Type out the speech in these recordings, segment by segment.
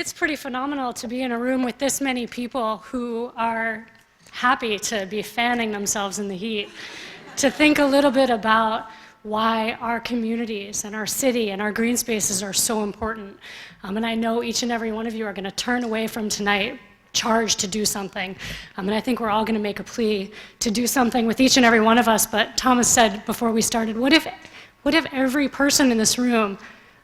It's pretty phenomenal to be in a room with this many people who are happy to be fanning themselves in the heat, to think a little bit about why our communities and our city and our green spaces are so important. And I know each and every one of you are going to turn away from tonight charged to do something. And I think we're all going to make a plea to do something with each and every one of us. But Thomas said before we started, what if every person in this room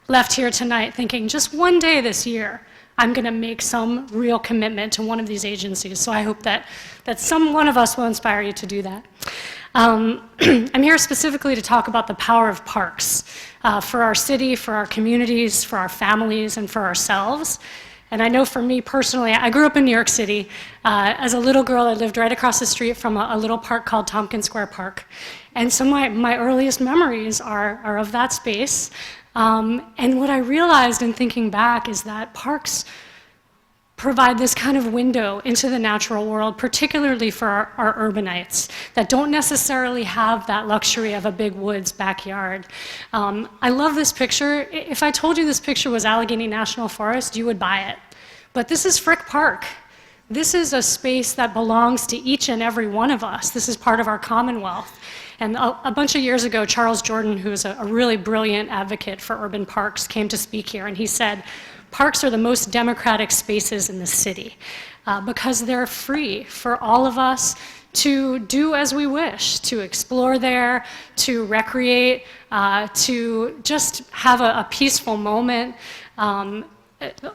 left here tonight thinking, just one day this year, I'm going to make some real commitment to one of these agencies. So I hope that some one of us will inspire you to do that. I'm here specifically to talk about the power of parks for our city, for our communities, for our families, and for ourselves. And I know for me personally, I grew up in New York City. As a little girl, I lived right across the street from a little park called Tompkins Square Park. And so my earliest memories are of that space. And what I realized in thinking back is that parks provide this kind of window into the natural world, particularly for our urbanites that don't necessarily have that luxury of a big woods backyard. I love this picture. If I told you this picture was Allegheny National Forest, you would buy it. But this is Frick Park. This is a space that belongs to each and every one of us. This is part of our Commonwealth. And a bunch of years ago, Charles Jordan, who is a really brilliant advocate for urban parks, came to speak here, and he said, parks are the most democratic spaces in the city because they're free for all of us to do as we wish, to explore there, to recreate, to just have a peaceful moment.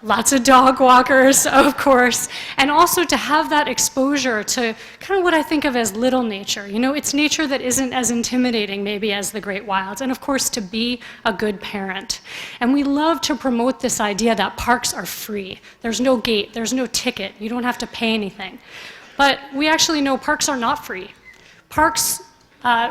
Lots of dog walkers, of course, and also to have that exposure to kind of what I think of as little nature. You know, it's nature that isn't as intimidating maybe as the great wilds, and of course to be a good parent. And we love to promote this idea that parks are free. There's no gate, there's no ticket, you don't have to pay anything. But we actually know parks are not free. Parks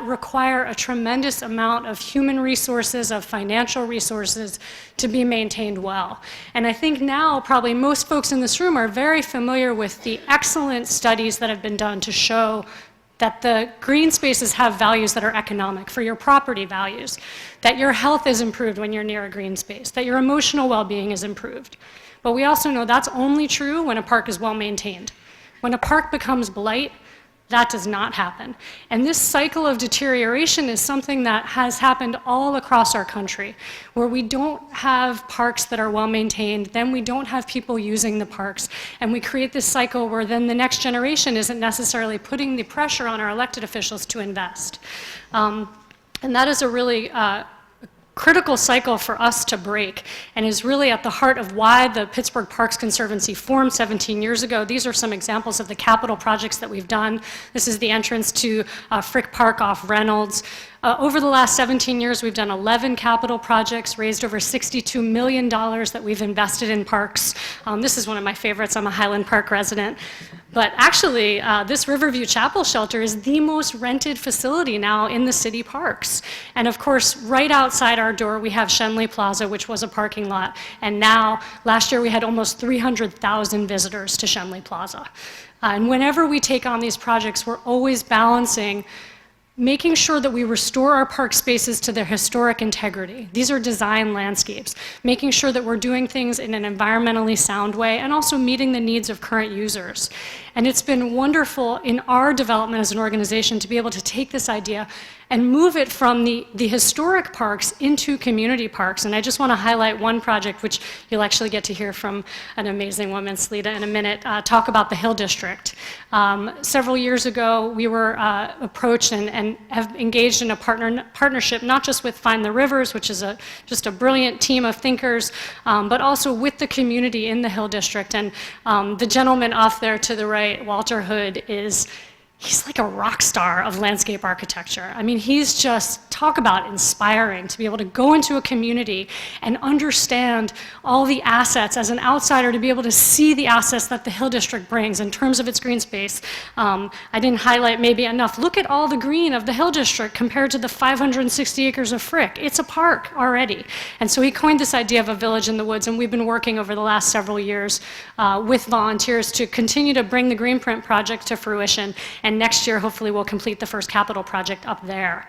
require a tremendous amount of human resources, of financial resources to be maintained well. And I think now probably most folks in this room are very familiar with the excellent studies that have been done to show that the green spaces have values that are economic for your property values, that your health is improved when you're near a green space, that your emotional well-being is improved. But we also know that's only true when a park is well maintained. When a park becomes blight, that does not happen. And this cycle of deterioration is something that has happened all across our country, where we don't have parks that are well maintained, then we don't have people using the parks, and we create this cycle where then the next generation isn't necessarily putting the pressure on our elected officials to invest. And that is a really critical cycle for us to break, and is really at the heart of why the Pittsburgh Parks Conservancy formed 17 years ago. These are some examples of the capital projects that we've done. This is the entrance to Frick Park off Reynolds. Over the last 17 years, we've done 11 capital projects, raised over $62 million that we've invested in parks. This is one of my favorites. I'm a Highland Park resident. But actually, this Riverview Chapel shelter is the most rented facility now in the city parks. And of course, right outside our door, we have Schenley Plaza, which was a parking lot. And now, last year, we had almost 300,000 visitors to Schenley Plaza. And whenever we take on these projects, we're always balancing making sure that we restore our park spaces to their historic integrity. These are design landscapes. Making sure that we're doing things in an environmentally sound way and also meeting the needs of current users. And it's been wonderful in our development as an organization to be able to take this idea and move it from the historic parks into community parks. And I just want to highlight one project, which you'll actually get to hear from an amazing woman, Slita, in a minute, talk about the Hill District. Several years ago, we were approached and have engaged in a partnership, not just with Find the Rivers, which is just a brilliant team of thinkers, but also with the community in the Hill District. And the gentleman off there to the right, Walter Hood, he's like a rock star of landscape architecture. I mean, he's just, talk about inspiring to be able to go into a community and understand all the assets as an outsider, to be able to see the assets that the Hill District brings in terms of its green space. I didn't highlight maybe enough. Look at all the green of the Hill District compared to the 560 acres of Frick. It's a park already. And so he coined this idea of a village in the woods, and we've been working over the last several years with volunteers to continue to bring the Greenprint project to fruition and And next year, hopefully, we'll complete the first capital project up there.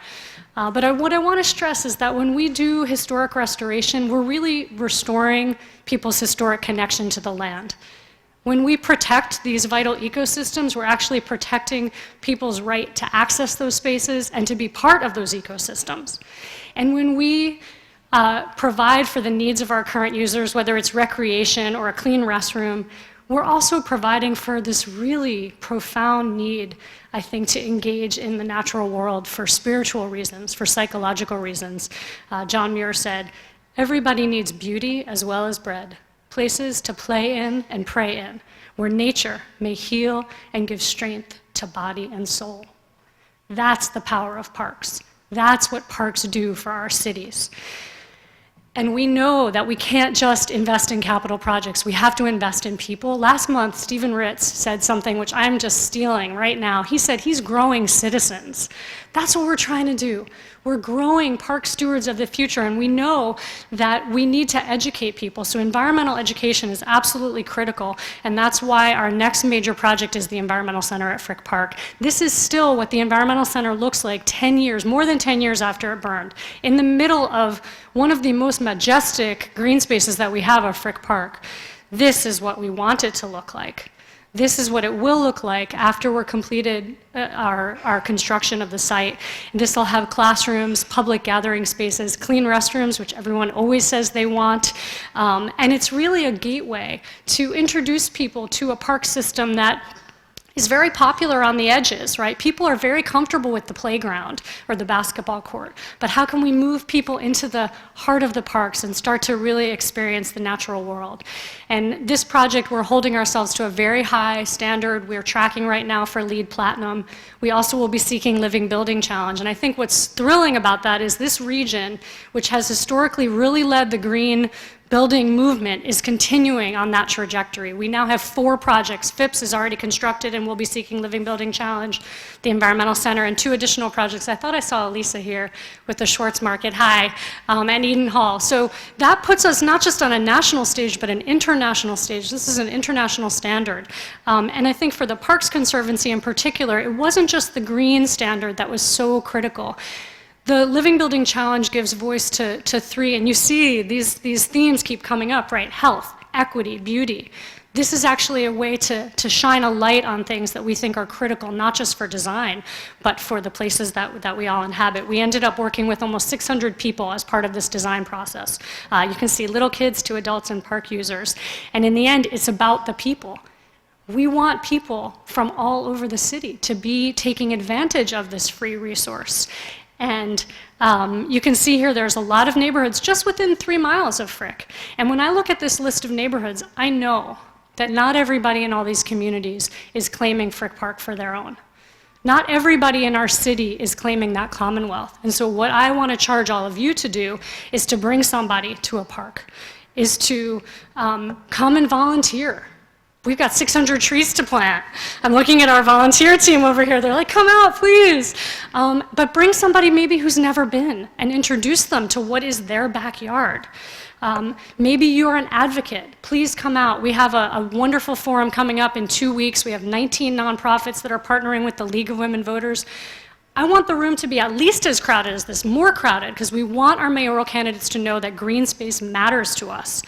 But what I want to stress is that when we do historic restoration, we're really restoring people's historic connection to the land. When we protect these vital ecosystems, we're actually protecting people's right to access those spaces and to be part of those ecosystems. And when we provide for the needs of our current users, whether it's recreation or a clean restroom, we're also providing for this really profound need, I think, to engage in the natural world for spiritual reasons, for psychological reasons. John Muir said, "Everybody needs beauty as well as bread, places to play in and pray in, where nature may heal and give strength to body and soul." That's the power of parks. That's what parks do for our cities. And we know that we can't just invest in capital projects. We have to invest in people. Last month, Stephen Ritz said something which I'm just stealing right now. He said he's growing citizens. That's what we're trying to do. We're growing park stewards of the future, and we know that we need to educate people. So environmental education is absolutely critical, and that's why our next major project is the Environmental Center at Frick Park. This is still what the Environmental Center looks like 10 years, more than 10 years after it burned, in the middle of one of the most majestic green spaces that we have at Frick Park. This is what we want it to look like. This is what it will look like after we're completed our construction of the site. This will have classrooms, public gathering spaces, clean restrooms, which everyone always says they want. And it's really a gateway to introduce people to a park system that is very popular on the edges, right? People are very comfortable with the playground or the basketball court, but how can we move people into the heart of the parks and start to really experience the natural world? And this project, we're holding ourselves to a very high standard. We're tracking right now for LEED Platinum. We also will be seeking Living Building Challenge, and I think what's thrilling about that is this region, which has historically really led the green building movement, is continuing on that trajectory. We now have 4 projects. Phipps is already constructed and we'll be seeking Living Building Challenge, the Environmental Center, and 2 additional projects. I thought I saw Elisa here with the Schwartz Market, hi, and Eden Hall. So that puts us not just on a national stage, but an international stage. This is an international standard. And I think for the Parks Conservancy in particular, it wasn't just the green standard that was so critical. The Living Building Challenge gives voice to 3, and you see these themes keep coming up, right? Health, equity, beauty. This is actually a way to shine a light on things that we think are critical, not just for design, but for the places that we all inhabit. We ended up working with almost 600 people as part of this design process. You can see little kids to adults and park users. And in the end, it's about the people. We want people from all over the city to be taking advantage of this free resource. And you can see here there's a lot of neighborhoods just within 3 miles of Frick. And when I look at this list of neighborhoods, I know that not everybody in all these communities is claiming Frick Park for their own. Not everybody in our city is claiming that commonwealth. And so what I want to charge all of you to do is to bring somebody to a park, is to come and volunteer. We've got 600 trees to plant. I'm looking at our volunteer team over here. They're like, come out, please. But bring somebody maybe who's never been and introduce them to what is their backyard. Maybe you're an advocate. Please come out. We have a wonderful forum coming up in 2 weeks. We have 19 nonprofits that are partnering with the League of Women Voters. I want the room to be at least as crowded as this, more crowded, because we want our mayoral candidates to know that green space matters to us.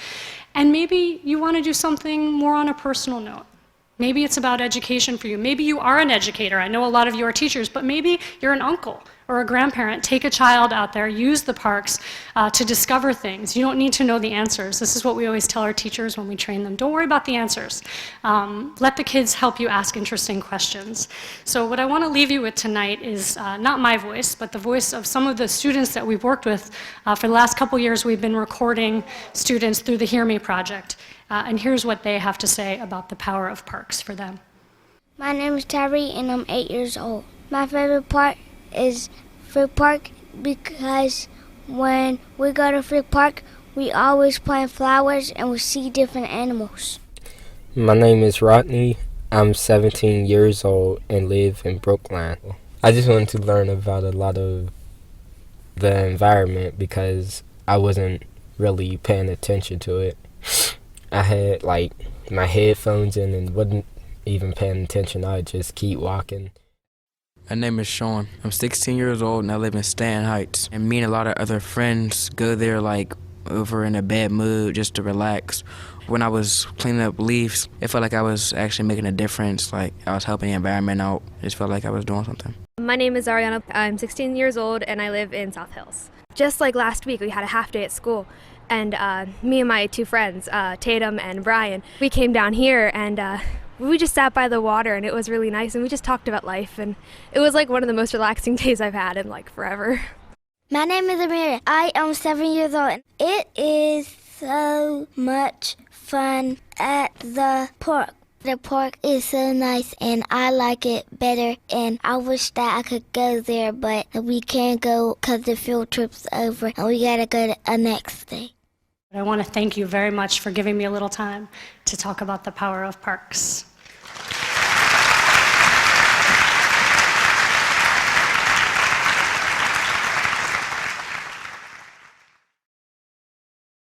And maybe you want to do something more on a personal note. Maybe it's about education for you. Maybe you are an educator. I know a lot of you are teachers, but maybe you're an uncle or a grandparent. Take a child out there, use the parks to discover things. You don't need to know the answers. This is what we always tell our teachers when we train them. Don't worry about the answers. Let the kids help you ask interesting questions. So what I want to leave you with tonight is not my voice, but the voice of some of the students that we've worked with. For the last couple years, we've been recording students through the Hear Me project. And here's what they have to say about the power of parks for them. My name is Tyree, and I'm 8 years old. My favorite part is Frick Park because when we go to Frick Park, we always plant flowers and we see different animals. My name is Rodney. I'm 17 years old and live in Brookline. I just wanted to learn about a lot of the environment because I wasn't really paying attention to it. I had my headphones in and wasn't even paying attention. I would just keep walking. My name is Sean. I'm 16 years old and I live in Stanton Heights. And me and a lot of other friends go there like over in a bad mood just to relax. When I was cleaning up leaves, it felt like I was actually making a difference, like I was helping the environment out. It just felt like I was doing something. My name is Ariana. I'm 16 years old and I live in South Hills. Just like last week, we had a half day at school. And me and my two friends, Tatum and Brian, we came down here and we just sat by the water and it was really nice and we just talked about life and it was like one of the most relaxing days I've had in like forever. My name is Amira. I am 7 years old. It is so much fun at the park. The park is so nice and I like it better and I wish that I could go there, but we can't go because the field trip's over and we gotta go the next day. I want to thank you very much for giving me a little time to talk about the power of parks.